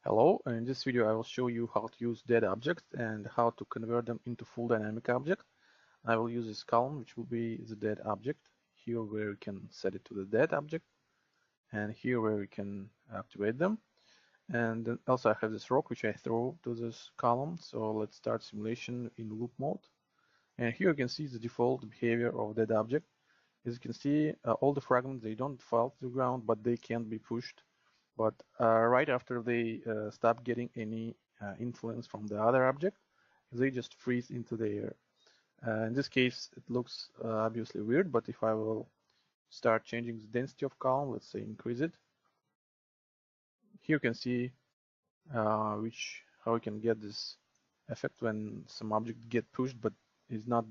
Hello, in this video I will show you how to use dead objects and how to convert them into full dynamic object. I will use this column, which will be the dead object, here where we can set it to the dead object, and here where we can activate them. And then also I have this rock which I throw to this column. So let's start simulation in loop mode. And here you can see the default behavior of dead object. As you can see, all the fragments, they don't fall to the ground, but they can be pushed. But right after they stop getting any influence from the other object, they just freeze into the air. In this case, it looks obviously weird, but if I will start changing the density of column, let's say increase it, here you can see how we can get this effect when some object get pushed but is not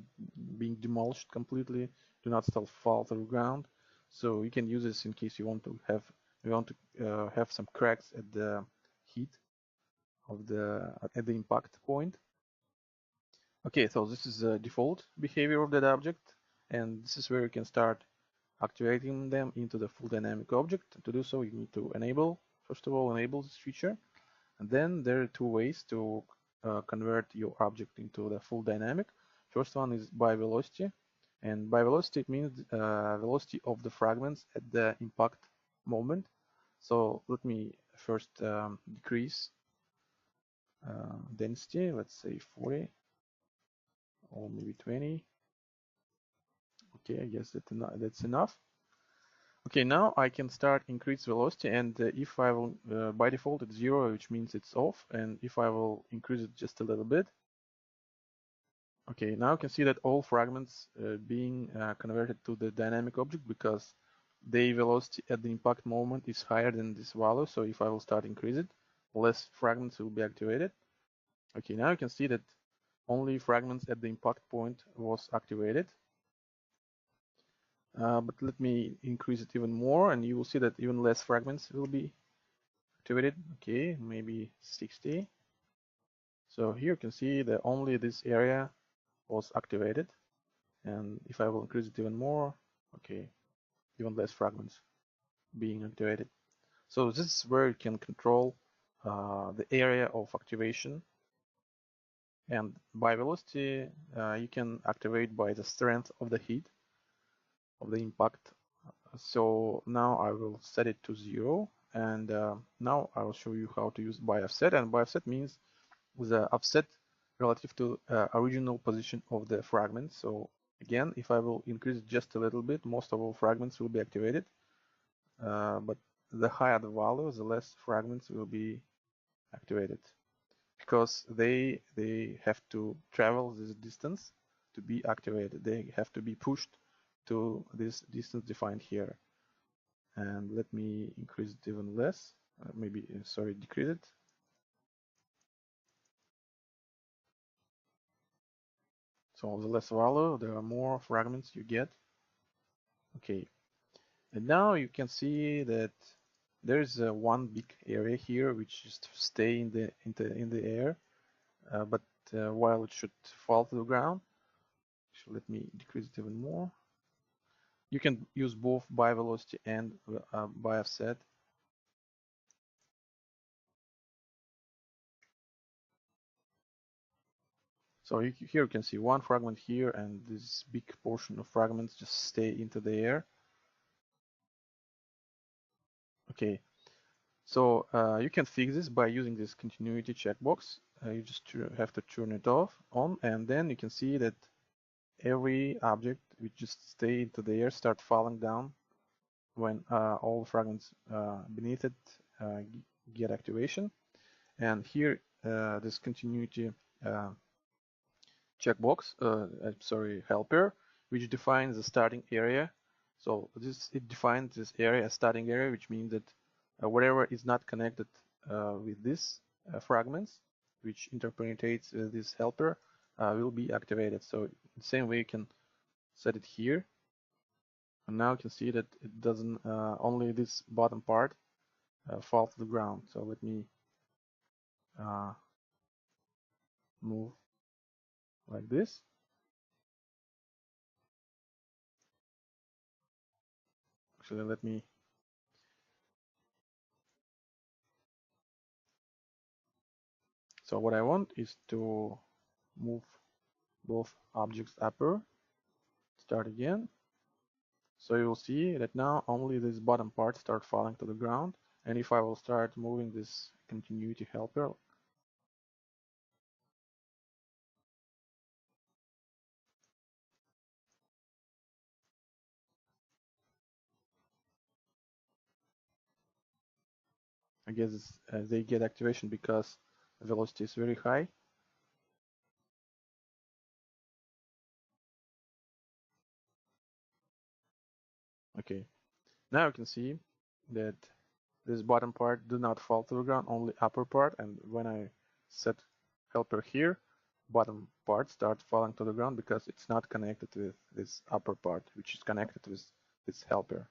being demolished completely, do not still fall to the ground. So you can use this in case you want to have some cracks at the heat of the impact point. Okay, so this is the default behavior of that object, and this is where you can start activating them into the full dynamic object. To do so, you need to first of all, enable this feature, and then there are two ways to convert your object into the full dynamic. First one is by velocity, and by velocity it means velocity of the fragments at the impact moment. So let me first decrease density, let's say 40 or maybe 20. Okay, I guess that's enough. Okay, now I can start increase velocity, and if I will, by default it's 0, which means it's off, and if I will increase it just a little bit, okay, now you can see that all fragments being converted to the dynamic object because the velocity at the impact moment is higher than this value. So if I will start increase it, less fragments will be activated. Okay, now you can see that only fragments at the impact point was activated. But let me increase it even more, and you will see that even less fragments will be activated. Okay, maybe 60. So here you can see that only this area was activated. And if I will increase it even more, okay, even less fragments being activated. So this is where you can control the area of activation. And by velocity, you can activate by the strength of the heat of the impact. So now I will set it to 0, and now I will show you how to use by offset. And by offset means the offset relative to original position of the fragment. So again, if I will increase it just a little bit, most of all fragments will be activated. But the higher the value, the less fragments will be activated, because they have to travel this distance to be activated. They have to be pushed to this distance defined here. And let me increase it even less. Decrease it. So the less value, there are more fragments you get. Okay, and now you can see that there's one big area here which just stay in the air, but while it should fall to the ground. So let me decrease it even more. You can use both by velocity and by offset. So here you can see one fragment here, and this big portion of fragments just stay into the air. Okay, so you can fix this by using this continuity checkbox. You just have to turn it on, and then you can see that every object which just stay into the air start falling down when all the fragments beneath it get activation. And here this continuity checkbox, helper, which defines the starting area. So it defines this area as starting area, which means that whatever is not connected with this fragments, which interpretates this helper, will be activated. So in the same way, you can set it here, and now you can see that it doesn't only this bottom part fall to the ground. So let me move like this. Actually, let me So what I want is to move both objects upper, start again. So you will see that now only this bottom part start falling to the ground. And if I will start moving this continuity helper, I guess they get activation because the velocity is very high. Okay, now you can see that this bottom part do not fall to the ground, only upper part. And when I set helper here, bottom part starts falling to the ground because it's not connected with this upper part, which is connected with this helper.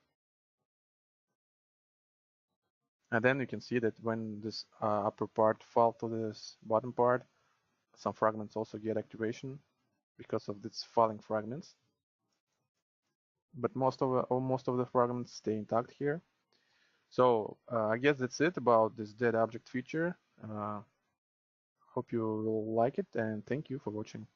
And then you can see that when this upper part fall to this bottom part, some fragments also get activation because of these falling fragments. But most of the fragments stay intact here. So I guess that's it about this dead object feature. Hope you will like it, and thank you for watching.